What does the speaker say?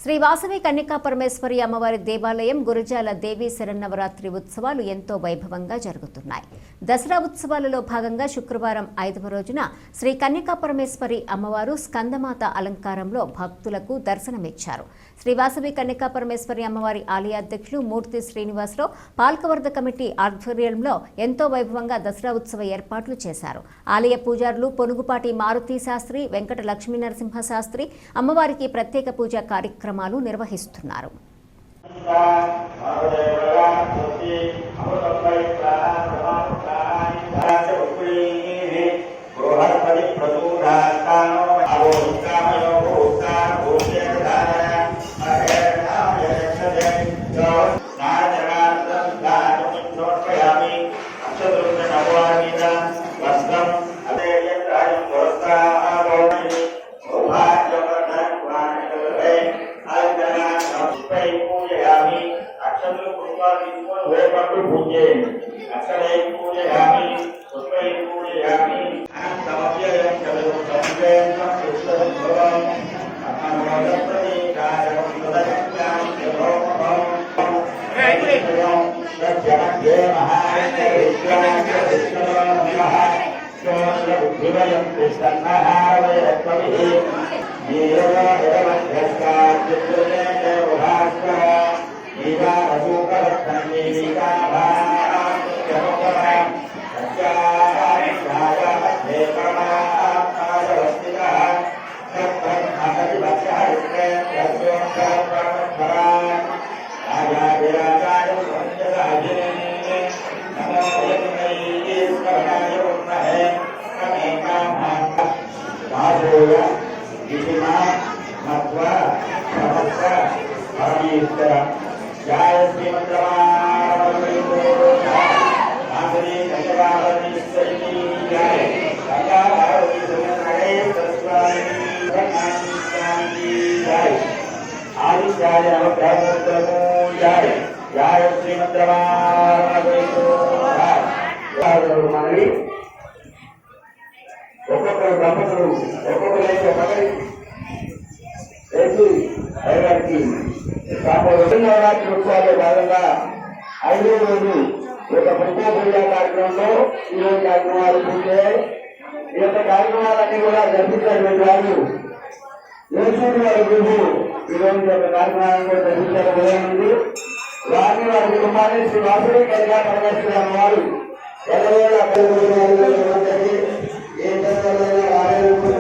శ్రీ వాసవి కన్యకా పరమేశ్వరి అమ్మవారి దేవాలయం గురజాల దేవీ శరన్నవరాత్రి ఉత్సవాలు ఎంతో వైభవంగా జరుగుతున్నాయి. దసరా ఉత్సవాలలో భాగంగా శుక్రవారం 5వ రోజున శ్రీ కన్యకా పరమేశ్వరి అమ్మవారు స్కందమాత అలంకారంలో భక్తులకు దర్శనమిచ్చారు. శ్రీ వాసవి కన్యకా పరమేశ్వరి అమ్మవారి ఆలయ అధ్యక్షులు మూర్తి శ్రీనివాసరావు పాల్కవర్ధ కమిటీ ఆధ్వర్యంలో ఎంతో వైభవంగా దసరా ఉత్సవ ఏర్పాట్లు చేశారు. ఆలయ పూజారులు పొనుగుపాటి మారుతి శాస్త్రి, వెంకట లక్ష్మీ నరసింహ శాస్త్రి అమ్మవారికి ప్రత్యేక పూజా కార్యక్రమాలు నిర్వహిస్తున్నారు. ఒక్కొక్కరు దంపతులు ఒక్కొక్కరు నవరాత్రి ఉత్సవాల్లో భాగంగా 5వ రోజు ఒక ప్రత్యేక పూజా కార్యక్రమంలో ఈరోజు కార్యక్రమాలు పూర్తయ్యాయి. ఈ యొక్క కార్యక్రమాలన్నీ కూడా జరిపించినటువంటి వారు యేసూరి వారి గురు ఈరోజు యొక్క కార్యక్రమాలను కూడా జరిపించడం జరిగింది. వారిని వారి కుటుంబాన్ని శ్రీ వాసవి కన్యకా పరమేశ్వరి అమ్మవారు ఎల్లవేళ ఏ సందర్భంగా ఆరోగ్య